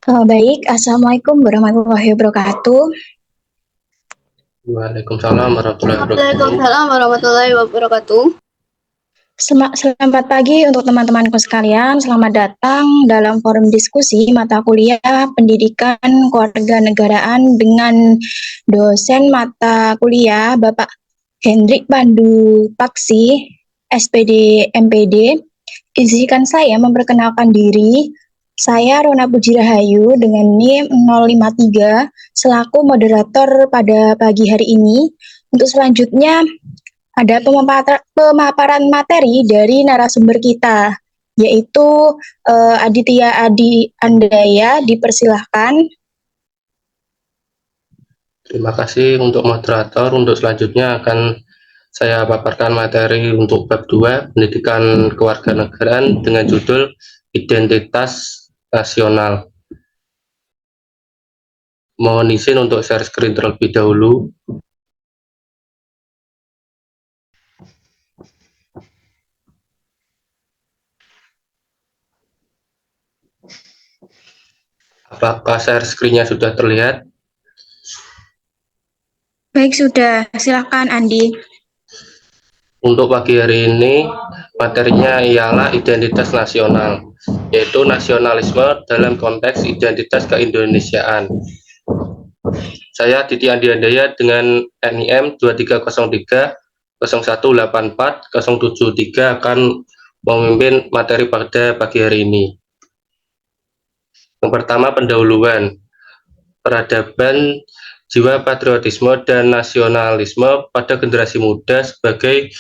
Baik, Assalamualaikum warahmatullahi wabarakatuh. Waalaikumsalam warahmatullahi wabarakatuh. Waalaikumsalam warahmatullahi wabarakatuh. Selamat pagi untuk teman-temanku sekalian. Selamat datang dalam forum diskusi mata kuliah Pendidikan Kewarganegaraan dengan dosen mata kuliah Bapak Hendrik Pandu Paksi, SPD MPD. Izinkan saya memperkenalkan diri. Saya Rona Puji Rahayu dengan NIM 053 selaku moderator pada pagi hari ini. Untuk selanjutnya ada pemaparan materi dari narasumber kita, yaitu Aditya Adi Andaya, dipersilahkan. Terima kasih untuk moderator. Untuk selanjutnya akan saya paparkan materi untuk bab 2, Pendidikan Kewarganegaraan dengan judul Identitas Nasional. Mohon izin untuk share screen terlebih dahulu. Apakah share screen-nya sudah terlihat? Baik, sudah. Silakan, Andi. Untuk pagi hari ini, materinya ialah identitas nasional, yaitu nasionalisme dalam konteks identitas keindonesiaan. Saya Diti Andi Andaya dengan NIM 2303 0184 073 akan memimpin materi pada pagi hari ini. Yang pertama, pendahuluan, peradaban jiwa patriotisme dan nasionalisme pada generasi muda sebagai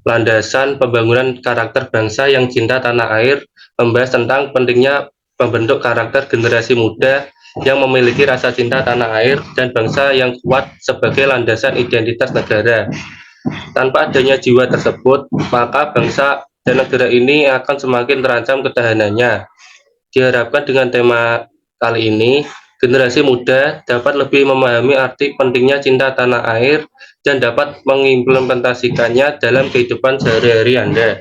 landasan pembangunan karakter bangsa yang cinta tanah air, membahas tentang pentingnya membentuk karakter generasi muda yang memiliki rasa cinta tanah air dan bangsa yang kuat sebagai landasan identitas negara. Tanpa adanya jiwa tersebut, maka bangsa dan negara ini akan semakin terancam ketahanannya. Diharapkan dengan tema kali ini, generasi muda dapat lebih memahami arti pentingnya cinta tanah air dan dapat mengimplementasikannya dalam kehidupan sehari-hari Anda.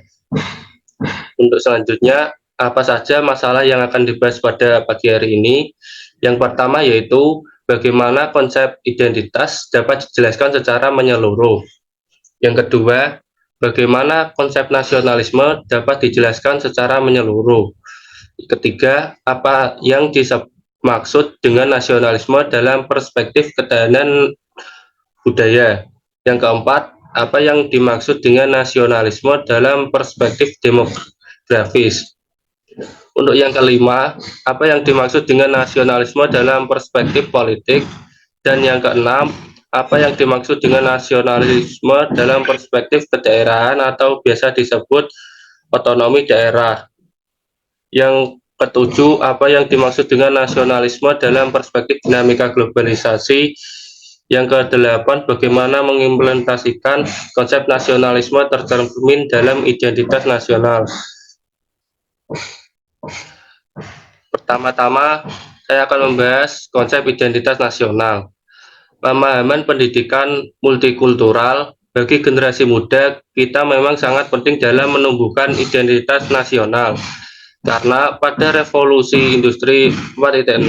Untuk selanjutnya, apa saja masalah yang akan dibahas pada pagi hari ini? Yang pertama yaitu bagaimana konsep identitas dapat dijelaskan secara menyeluruh. Yang kedua, bagaimana konsep nasionalisme dapat dijelaskan secara menyeluruh. Ketiga, apa yang dimaksud dengan nasionalisme dalam perspektif ketahanan budaya. Yang keempat, apa yang dimaksud dengan nasionalisme dalam perspektif demografis. Untuk yang kelima, apa yang dimaksud dengan nasionalisme dalam perspektif politik. Dan yang keenam, apa yang dimaksud dengan nasionalisme dalam perspektif kedaerahan atau biasa disebut otonomi daerah. Yang ketujuh, apa yang dimaksud dengan nasionalisme dalam perspektif dinamika globalisasi. Yang kedelapan, bagaimana mengimplementasikan konsep nasionalisme tercermin dalam identitas nasional. Pertama-tama, saya akan membahas konsep identitas nasional. Pemahaman pendidikan multikultural bagi generasi muda kita memang sangat penting dalam menumbuhkan identitas nasional. Karena pada revolusi industri 4.0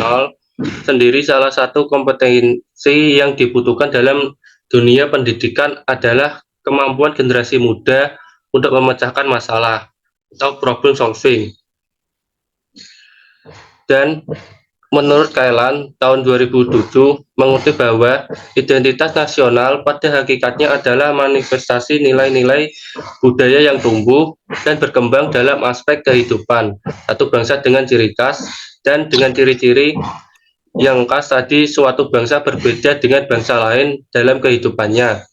sendiri salah satu kompetensi yang dibutuhkan dalam dunia pendidikan adalah kemampuan generasi muda untuk memecahkan masalah atau problem solving. Dan menurut Kailan tahun 2007 mengutip bahwa identitas nasional pada hakikatnya adalah manifestasi nilai-nilai budaya yang tumbuh dan berkembang dalam aspek kehidupan satu bangsa dengan ciri khas dan dengan ciri-ciri yang khas tadi suatu bangsa berbeda dengan bangsa lain dalam kehidupannya.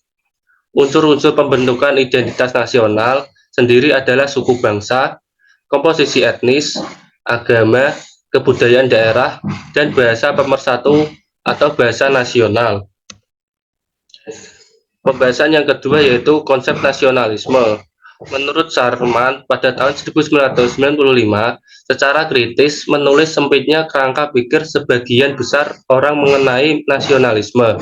Unsur-unsur pembentukan identitas nasional sendiri adalah suku bangsa, komposisi etnis, agama, kebudayaan daerah, dan bahasa pemersatu atau bahasa nasional. Pembahasan yang kedua yaitu konsep nasionalisme. Menurut Sarman, pada tahun 1995, secara kritis menulis sempitnya kerangka pikir sebagian besar orang mengenai nasionalisme.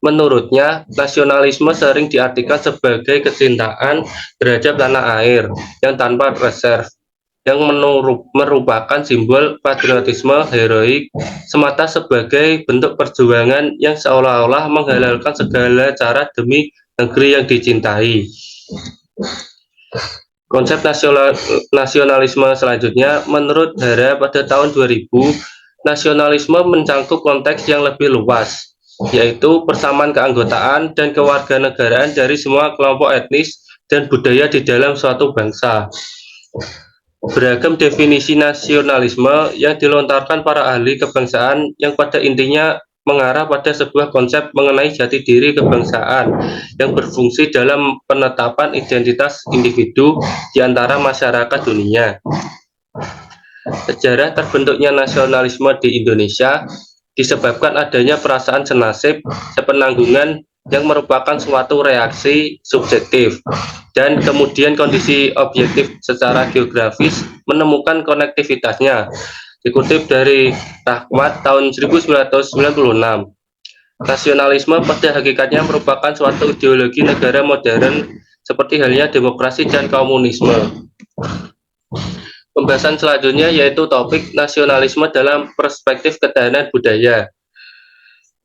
Menurutnya, nasionalisme sering diartikan sebagai kecintaan terhadap tanah air yang tanpa reserve, yang merupakan simbol patriotisme heroik semata sebagai bentuk perjuangan yang seolah-olah menghalalkan segala cara demi negeri yang dicintai. Konsep nasionalisme selanjutnya, menurut Hara pada tahun 2000, nasionalisme mencangkup konteks yang lebih luas, yaitu persamaan keanggotaan dan kewarganegaraan dari semua kelompok etnis dan budaya di dalam suatu bangsa. Beragam definisi nasionalisme yang dilontarkan para ahli kebangsaan yang pada intinya mengarah pada sebuah konsep mengenai jati diri kebangsaan yang berfungsi dalam penetapan identitas individu di antara masyarakat dunia. Sejarah terbentuknya nasionalisme di Indonesia disebabkan adanya perasaan senasib, sepenanggungan yang merupakan suatu reaksi subjektif, dan kemudian kondisi objektif secara geografis menemukan konektivitasnya. Dikutip dari Rahmat tahun 1996, nasionalisme pada hakikatnya merupakan suatu ideologi negara modern seperti halnya demokrasi dan komunisme. Pembahasan selanjutnya yaitu topik nasionalisme dalam perspektif ketahanan budaya.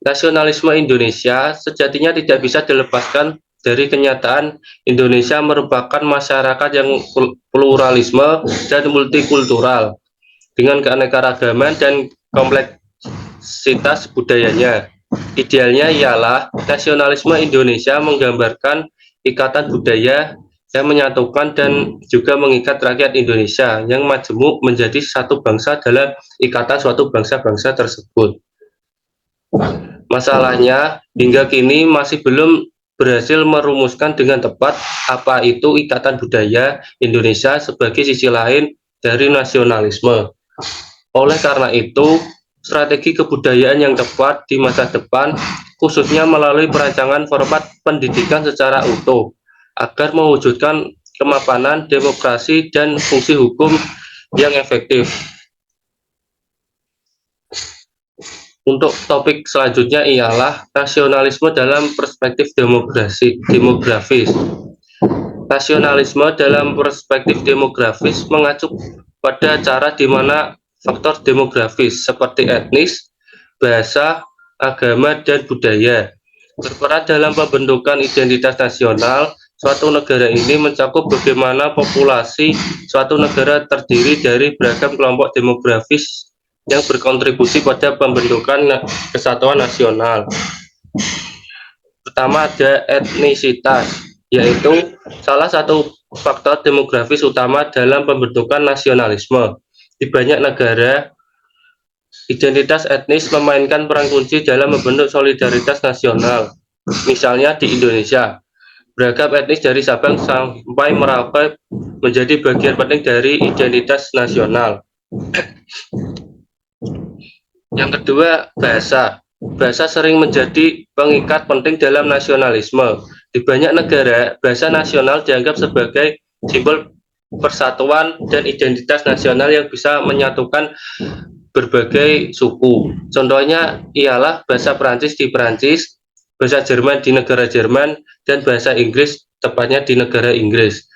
Nasionalisme Indonesia sejatinya tidak bisa dilepaskan dari kenyataan Indonesia merupakan masyarakat yang pluralisme dan multikultural dengan keanekaragaman dan kompleksitas budayanya. Idealnya ialah nasionalisme Indonesia menggambarkan ikatan budaya yang menyatukan dan juga mengikat rakyat Indonesia yang majemuk menjadi satu bangsa dalam ikatan suatu bangsa-bangsa tersebut. Masalahnya, hingga kini masih belum berhasil merumuskan dengan tepat apa itu ikatan budaya Indonesia sebagai sisi lain dari nasionalisme. Oleh karena itu, strategi kebudayaan yang tepat di masa depan, khususnya melalui perancangan format pendidikan secara utuh, agar mewujudkan kemapanan, demokrasi, dan fungsi hukum yang efektif. Untuk topik selanjutnya ialah nasionalisme dalam perspektif demografis. Nasionalisme dalam perspektif demografis mengacu pada cara di mana faktor demografis seperti etnis, bahasa, agama, dan budaya berperan dalam pembentukan identitas nasional. Suatu negara ini mencakup bagaimana populasi suatu negara terdiri dari beragam kelompok demografis yang berkontribusi pada pembentukan kesatuan nasional. Pertama ada etnisitas, yaitu salah satu faktor demografis utama dalam pembentukan nasionalisme. Di banyak negara, identitas etnis memainkan peran kunci dalam membentuk solidaritas nasional. Misalnya di Indonesia, beragam etnis dari Sabang sampai Merauke menjadi bagian penting dari identitas nasional. Yang kedua, bahasa. Bahasa sering menjadi pengikat penting dalam nasionalisme. Di banyak negara, bahasa nasional dianggap sebagai simbol persatuan dan identitas nasional yang bisa menyatukan berbagai suku. Contohnya ialah bahasa Perancis di Perancis, bahasa Jerman di negara Jerman, dan bahasa Inggris tepatnya di negara Inggris.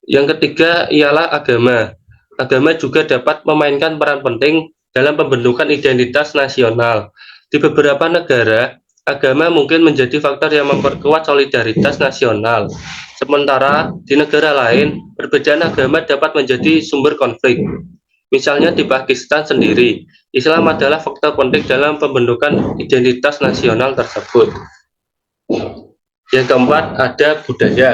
Yang ketiga ialah agama. Agama juga dapat memainkan peran penting dalam pembentukan identitas nasional. Di beberapa negara, agama mungkin menjadi faktor yang memperkuat solidaritas nasional. Sementara di negara lain, perbedaan agama dapat menjadi sumber konflik. Misalnya di Pakistan sendiri, Islam adalah faktor penting dalam pembentukan identitas nasional tersebut. Yang keempat ada budaya.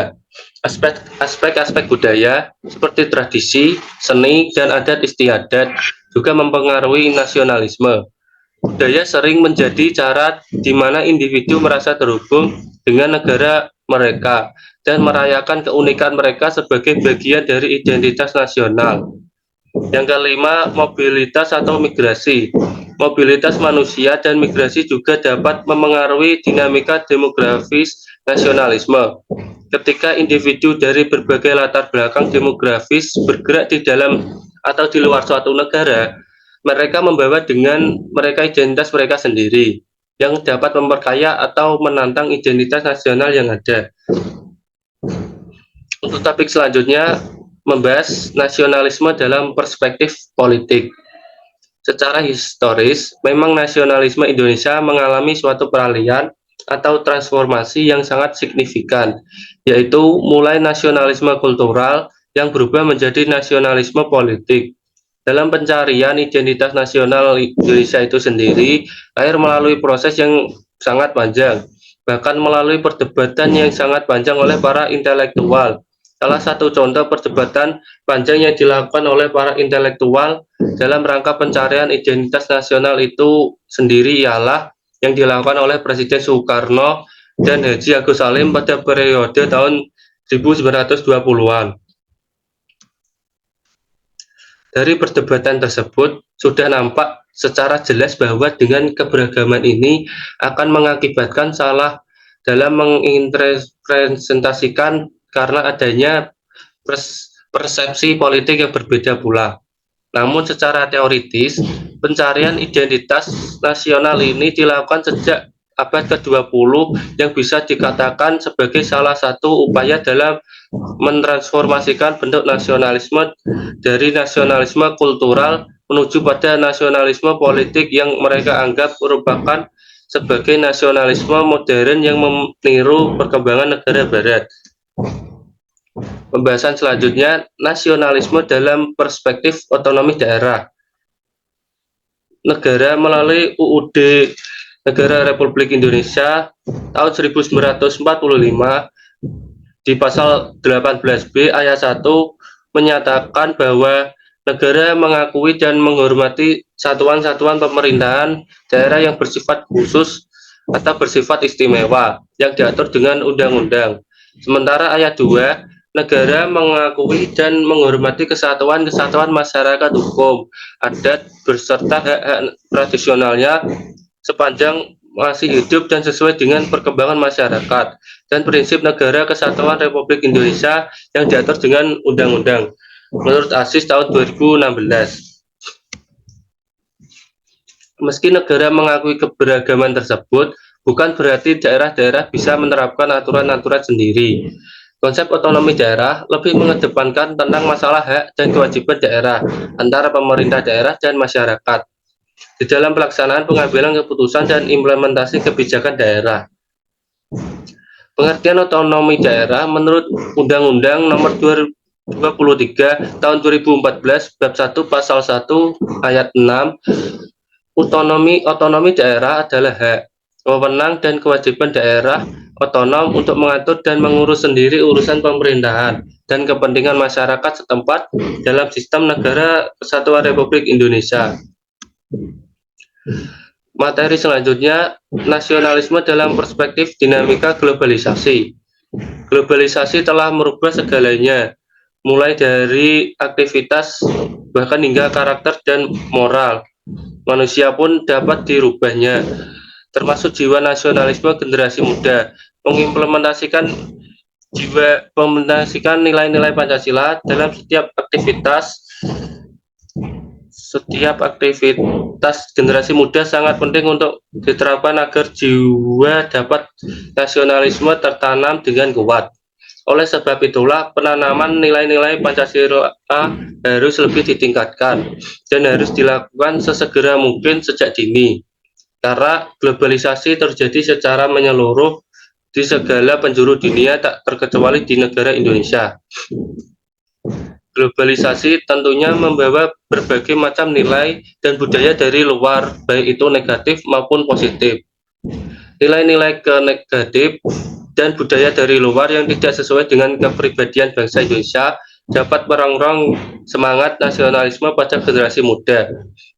Aspek-aspek budaya seperti tradisi, seni, dan adat istiadat juga mempengaruhi nasionalisme. Budaya sering menjadi cara di mana individu merasa terhubung dengan negara mereka dan merayakan keunikan mereka sebagai bagian dari identitas nasional. Yang kelima, mobilitas atau migrasi. Mobilitas manusia dan migrasi juga dapat memengaruhi dinamika demografis nasionalisme. Ketika individu dari berbagai latar belakang demografis bergerak di dalam atau di luar suatu negara, mereka membawa dengan mereka identitas mereka sendiri yang dapat memperkaya atau menantang identitas nasional yang ada. Untuk topik selanjutnya, membahas nasionalisme dalam perspektif politik. Secara historis, memang nasionalisme Indonesia mengalami suatu peralihan atau transformasi yang sangat signifikan, yaitu mulai nasionalisme kultural yang berubah menjadi nasionalisme politik. Dalam pencarian identitas nasional Indonesia itu sendiri, akhir melalui proses yang sangat panjang, bahkan melalui perdebatan yang sangat panjang oleh para intelektual. Salah satu contoh perdebatan panjang yang dilakukan oleh para intelektual dalam rangka pencarian identitas nasional itu sendiri ialah yang dilakukan oleh Presiden Soekarno dan Haji Agus Salim pada periode tahun 1920-an. Dari perdebatan tersebut, sudah nampak secara jelas bahwa dengan keberagaman ini akan mengakibatkan salah dalam menginterpretasikan karena adanya persepsi politik yang berbeda pula. Namun secara teoritis, pencarian identitas nasional ini dilakukan sejak abad ke-20 yang bisa dikatakan sebagai salah satu upaya dalam mentransformasikan bentuk nasionalisme dari nasionalisme kultural menuju pada nasionalisme politik yang mereka anggap merupakan sebagai nasionalisme modern yang meniru perkembangan negara barat. Pembahasan selanjutnya, nasionalisme dalam perspektif otonomi daerah. Negara melalui UUD Negara Republik Indonesia tahun 1945 di pasal 18B ayat 1 menyatakan bahwa negara mengakui dan menghormati satuan-satuan pemerintahan daerah yang bersifat khusus atau bersifat istimewa yang diatur dengan undang-undang. Sementara ayat 2, negara mengakui dan menghormati kesatuan-kesatuan masyarakat hukum, adat, beserta hak-hak tradisionalnya sepanjang masih hidup dan sesuai dengan perkembangan masyarakat dan prinsip negara kesatuan Republik Indonesia yang diatur dengan undang-undang menurut ASIS tahun 2016. Meski negara mengakui keberagaman tersebut, bukan berarti daerah-daerah bisa menerapkan aturan-aturan sendiri. Konsep otonomi daerah lebih mengedepankan tentang masalah hak dan kewajiban daerah antara pemerintah daerah dan masyarakat di dalam pelaksanaan pengambilan keputusan dan implementasi kebijakan daerah. Pengertian otonomi daerah menurut Undang-Undang Nomor 23 Tahun 2014 Bab 1 Pasal 1 Ayat 6, otonomi daerah adalah hak, wewenang dan kewajiban daerah otonom untuk mengatur dan mengurus sendiri urusan pemerintahan dan kepentingan masyarakat setempat dalam sistem negara kesatuan Republik Indonesia. Materi selanjutnya, nasionalisme dalam perspektif dinamika globalisasi. Globalisasi telah merubah segalanya, mulai dari aktivitas bahkan hingga karakter dan moral. Manusia pun dapat dirubahnya, termasuk jiwa nasionalisme generasi muda, mengimplementasikan nilai-nilai Pancasila dalam setiap aktivitas generasi muda sangat penting untuk diterapkan agar jiwa dapat nasionalisme tertanam dengan kuat. Oleh sebab itulah penanaman nilai-nilai Pancasila harus lebih ditingkatkan dan harus dilakukan sesegera mungkin sejak dini. Karena globalisasi terjadi secara menyeluruh di segala penjuru dunia tak terkecuali di negara Indonesia. Globalisasi tentunya membawa berbagai macam nilai dan budaya dari luar, baik itu negatif maupun positif. Nilai-nilai negatif dan budaya dari luar yang tidak sesuai dengan kepribadian bangsa Indonesia dapat merongrong semangat nasionalisme pada generasi muda.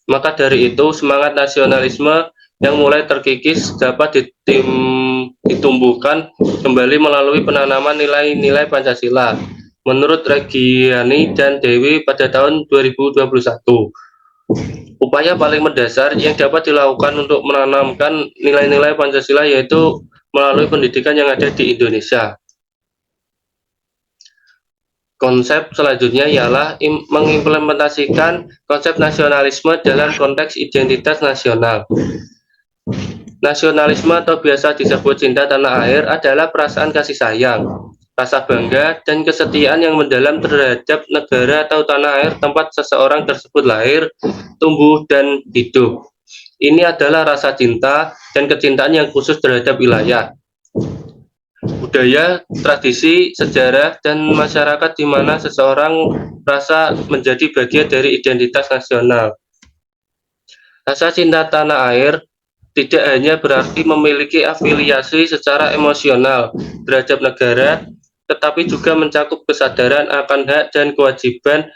Maka dari itu, semangat nasionalisme yang mulai terkikis dapat ditumbuhkan kembali melalui penanaman nilai-nilai Pancasila. Menurut Regiani dan Dewi pada tahun 2021, upaya paling mendasar yang dapat dilakukan untuk menanamkan nilai-nilai Pancasila yaitu melalui pendidikan yang ada di Indonesia. Konsep selanjutnya ialah mengimplementasikan konsep nasionalisme dalam konteks identitas nasional. Nasionalisme atau biasa disebut cinta tanah air adalah perasaan kasih sayang, rasa bangga, dan kesetiaan yang mendalam terhadap negara atau tanah air tempat seseorang tersebut lahir, tumbuh, dan hidup. Ini adalah rasa cinta dan kecintaan yang khusus terhadap wilayah, budaya, tradisi, sejarah, dan masyarakat di mana seseorang merasa menjadi bagian dari identitas nasional. Rasa cinta tanah air tidak hanya berarti memiliki afiliasi secara emosional terhadap negara, tetapi juga mencakup kesadaran akan hak dan kewajiban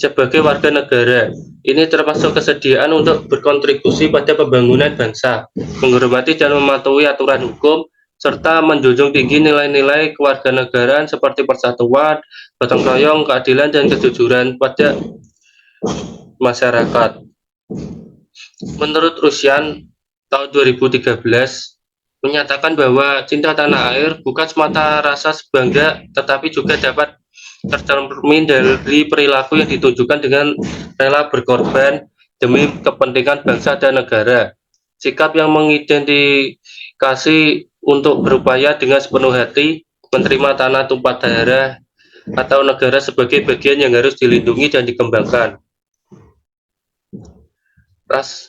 sebagai warga negara. Ini termasuk kesediaan untuk berkontribusi pada pembangunan bangsa, menghormati dan mematuhi aturan hukum, serta menjunjung tinggi nilai-nilai kewarganegaraan seperti persatuan, gotong royong, keadilan, dan kejujuran pada masyarakat. Menurut Rusian tahun 2013 menyatakan bahwa cinta tanah air bukan semata rasa bangga, tetapi juga dapat tercermin dari perilaku yang ditunjukkan dengan rela berkorban demi kepentingan bangsa dan negara. Sikap yang mengidentifikasi untuk berupaya dengan sepenuh hati menerima tanah tumpah darah atau negara sebagai bagian yang harus dilindungi dan dikembangkan.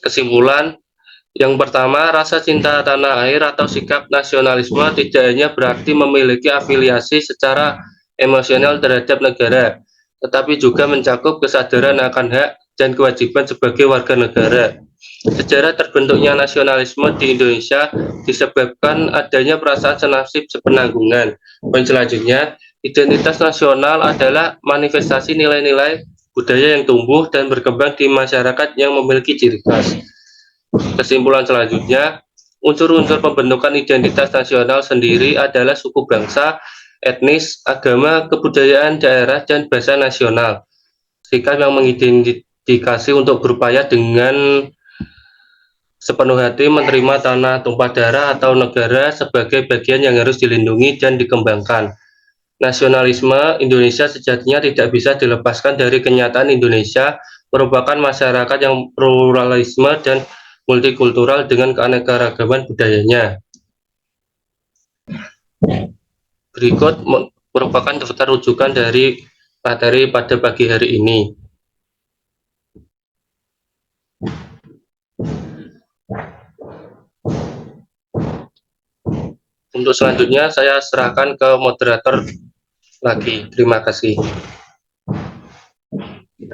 Kesimpulan, yang pertama, rasa cinta tanah air atau sikap nasionalisme tidak hanya berarti memiliki afiliasi secara emosional terhadap negara, tetapi juga mencakup kesadaran akan hak dan kewajiban sebagai warga negara. Sejarah terbentuknya nasionalisme di Indonesia disebabkan adanya perasaan senasib sepenanggungan. Poin selanjutnya, identitas nasional adalah manifestasi nilai-nilai budaya yang tumbuh dan berkembang di masyarakat yang memiliki ciri khas. Kesimpulan selanjutnya, unsur-unsur pembentukan identitas nasional sendiri adalah suku bangsa, etnis, agama, kebudayaan daerah, dan bahasa nasional. Sikap yang mengidentifikasi untuk berupaya dengan sepenuh hati menerima tanah tumpah darah atau negara sebagai bagian yang harus dilindungi dan dikembangkan. Nasionalisme Indonesia sejatinya tidak bisa dilepaskan dari kenyataan Indonesia merupakan masyarakat yang pluralisme dan multikultural dengan keanekaragaman budayanya. Berikut merupakan daftar rujukan dari materi pada pagi hari ini. Untuk selanjutnya saya serahkan ke moderator lagi. Terima kasih.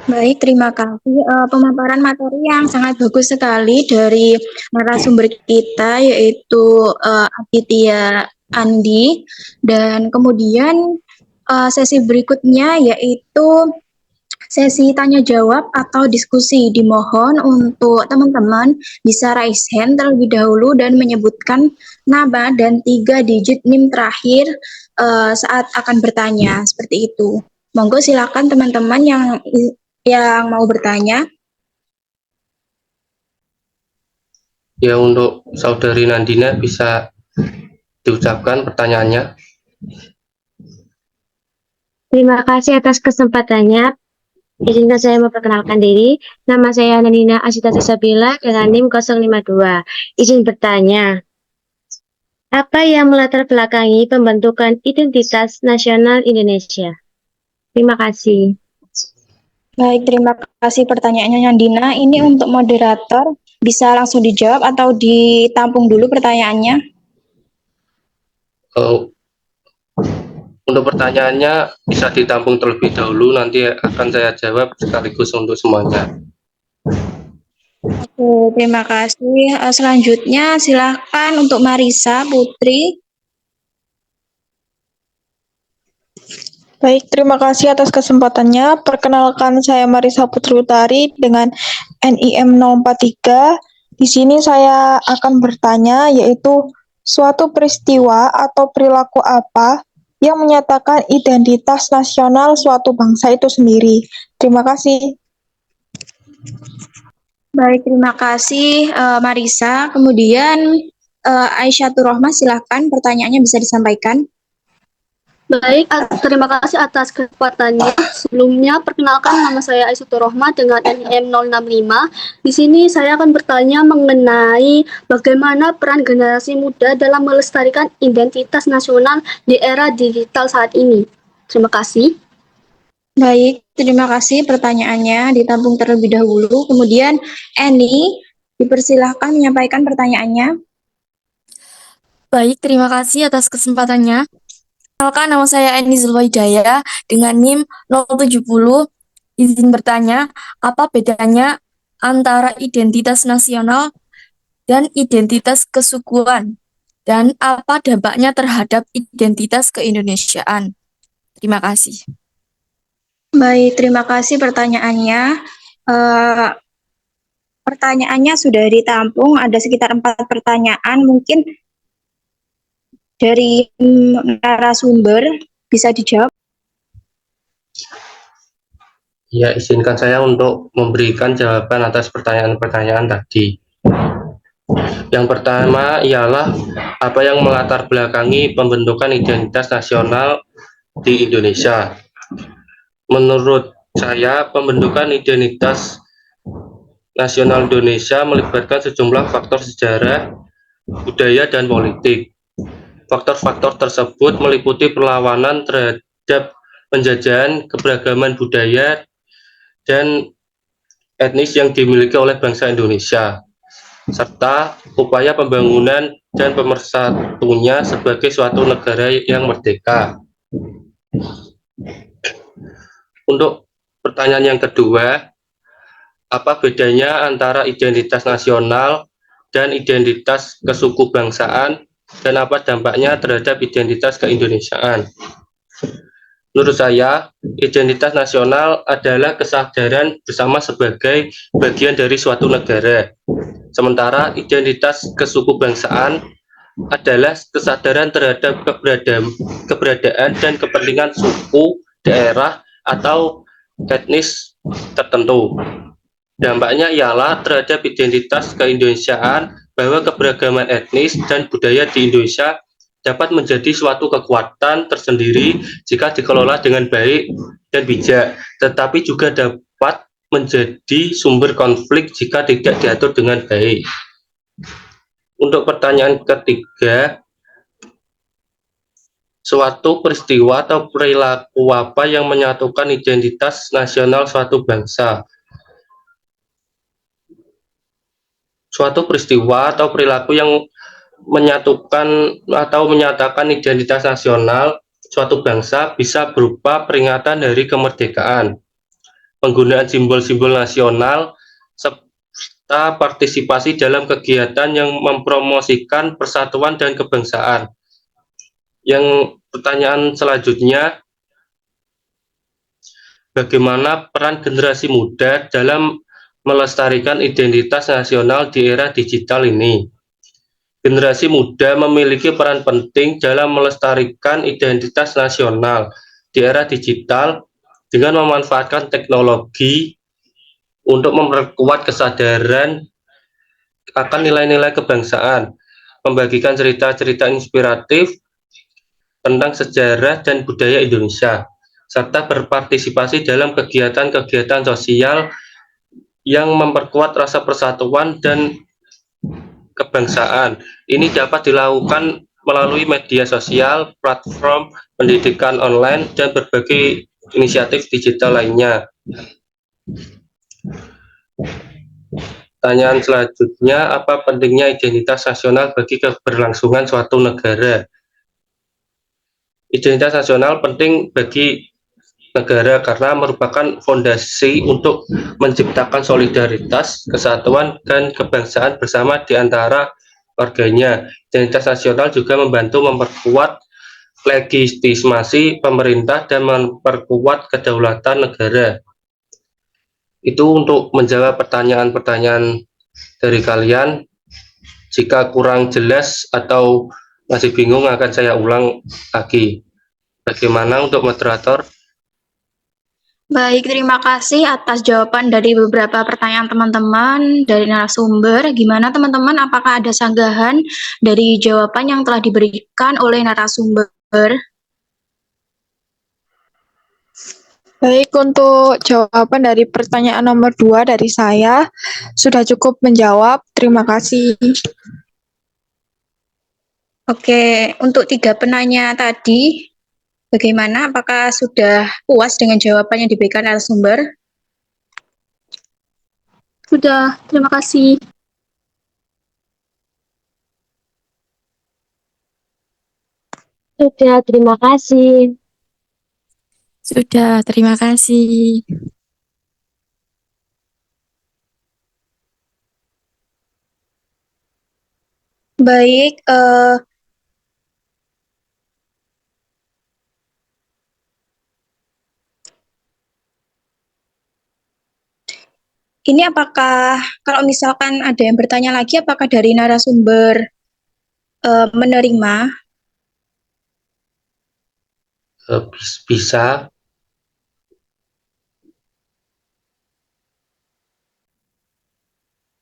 Baik, terima kasih. Pemaparan materi yang sangat bagus sekali dari narasumber kita, yaitu Aditya Andi. Dan kemudian sesi berikutnya yaitu sesi tanya jawab atau diskusi. Dimohon untuk teman-teman bisa raise hand terlebih dahulu dan menyebutkan nama dan 3 digit NIM terakhir saat akan bertanya, seperti itu. Monggo silakan teman-teman yang mau bertanya. Ya, untuk Saudari Nandina bisa diucapkan pertanyaannya. Terima kasih atas kesempatannya. Izinkan saya memperkenalkan diri. Nama saya Nandina Asita Sabila dengan NIM 052. Izin bertanya, apa yang melatar belakangi pembentukan identitas nasional Indonesia? Terima kasih. Baik, terima kasih pertanyaannya Nandina. Ini untuk moderator, bisa langsung dijawab atau ditampung dulu pertanyaannya? Untuk pertanyaannya bisa ditampung terlebih dahulu, nanti akan saya jawab sekaligus untuk semuanya. Oke, terima kasih. Selanjutnya silakan untuk Marisa Putri. Baik, terima kasih atas kesempatannya. Perkenalkan, saya Marisa Putri Utari dengan NIM 043. Di sini saya akan bertanya, yaitu suatu peristiwa atau perilaku apa yang menyatakan identitas nasional suatu bangsa itu sendiri. Terima kasih. Baik, terima kasih Marisa. Kemudian Aisyah Rohmah, silakan pertanyaannya bisa disampaikan. Baik, terima kasih atas kesempatannya. Sebelumnya, perkenalkan nama saya Aisyutur Rohmah dengan NIM 065. Di sini saya akan bertanya mengenai bagaimana peran generasi muda dalam melestarikan identitas nasional di era digital saat ini. Terima kasih. Baik, terima kasih pertanyaannya ditampung terlebih dahulu. Kemudian Eni, dipersilahkan menyampaikan pertanyaannya. Baik, terima kasih atas kesempatannya. Perkenalkan, nama saya Eni Zulwaidaya dengan NIM 070. Izin bertanya, apa bedanya antara identitas nasional dan identitas kesukuan? Dan apa dampaknya terhadap identitas keindonesiaan? Terima kasih. Baik, terima kasih pertanyaannya. Pertanyaannya sudah ditampung, ada sekitar 4 pertanyaan. Mungkin dari narasumber bisa dijawab. Ya, izinkan saya untuk memberikan jawaban atas pertanyaan-pertanyaan tadi. Yang pertama ialah apa yang melatar belakangi pembentukan identitas nasional di Indonesia. Menurut saya, pembentukan identitas nasional Indonesia melibatkan sejumlah faktor sejarah, budaya, dan politik. Faktor-faktor tersebut meliputi perlawanan terhadap penjajahan, keberagaman budaya, dan etnis yang dimiliki oleh bangsa Indonesia, serta upaya pembangunan dan pemersatunya sebagai suatu negara yang merdeka. Untuk pertanyaan yang kedua, apa bedanya antara identitas nasional dan identitas kesukubangsaan, dan apa dampaknya terhadap identitas keindonesiaan? Menurut saya, identitas nasional adalah kesadaran bersama sebagai bagian dari suatu negara. Sementara identitas kesukubangsaan adalah kesadaran terhadap keberadaan dan kepentingan suku, daerah, atau etnis tertentu. Dampaknya ialah terhadap identitas keindonesiaan bahwa keberagaman etnis dan budaya di Indonesia dapat menjadi suatu kekuatan tersendiri jika dikelola dengan baik dan bijak, tetapi juga dapat menjadi sumber konflik jika tidak diatur dengan baik. Untuk pertanyaan ketiga, suatu peristiwa atau perilaku apa yang menyatukan identitas nasional suatu bangsa? Suatu peristiwa atau perilaku yang menyatukan atau menyatakan identitas nasional suatu bangsa bisa berupa peringatan hari kemerdekaan, penggunaan simbol-simbol nasional, serta partisipasi dalam kegiatan yang mempromosikan persatuan dan kebangsaan. Yang pertanyaan selanjutnya, bagaimana peran generasi muda dalam melestarikan identitas nasional di era digital ini? Generasi muda memiliki peran penting dalam melestarikan identitas nasional di era digital dengan memanfaatkan teknologi untuk memperkuat kesadaran akan nilai-nilai kebangsaan, membagikan cerita-cerita inspiratif tentang sejarah dan budaya Indonesia, serta berpartisipasi dalam kegiatan-kegiatan sosial yang memperkuat rasa persatuan dan kebangsaan. Ini dapat dilakukan melalui media sosial, platform pendidikan online, dan berbagai inisiatif digital lainnya. Pertanyaan selanjutnya, apa pentingnya identitas nasional bagi keberlangsungan suatu negara? Identitas nasional penting bagi negara karena merupakan fondasi untuk menciptakan solidaritas, kesatuan, dan kebangsaan bersama di antara warganya. Identitas nasional juga membantu memperkuat legitimasi pemerintah dan memperkuat kedaulatan negara. Itu untuk menjawab pertanyaan-pertanyaan dari kalian. Jika kurang jelas atau masih bingung akan saya ulang lagi. Bagaimana untuk moderator? Baik, terima kasih atas jawaban dari beberapa pertanyaan teman-teman dari narasumber. Gimana teman-teman, apakah ada sanggahan dari jawaban yang telah diberikan oleh narasumber? Baik, untuk jawaban dari pertanyaan nomor 2 dari saya sudah cukup menjawab. Terima kasih. Oke, untuk 3 penanya tadi, bagaimana? Apakah sudah puas dengan jawaban yang diberikan narasumber? Sudah, terima kasih. Sudah, terima kasih. Sudah, terima kasih. Baik, ini apakah kalau misalkan ada yang bertanya lagi, apakah dari narasumber menerima? Bisa.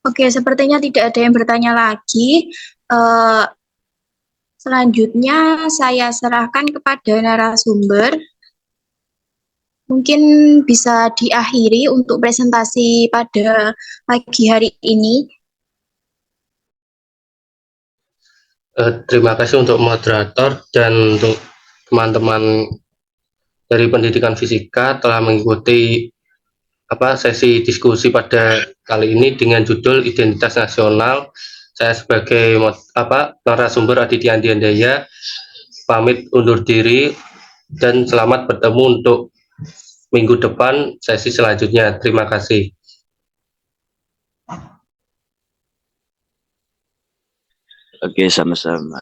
Oke, sepertinya tidak ada yang bertanya lagi. Selanjutnya saya serahkan kepada narasumber. Mungkin bisa diakhiri untuk presentasi pada pagi hari ini. Terima kasih untuk moderator dan untuk teman-teman dari pendidikan fisika telah mengikuti sesi diskusi pada kali ini dengan judul Identitas Nasional. Saya sebagai narasumber Aditya Andiandaya pamit undur diri dan selamat bertemu untuk minggu depan sesi selanjutnya. Terima kasih. Oke, sama-sama.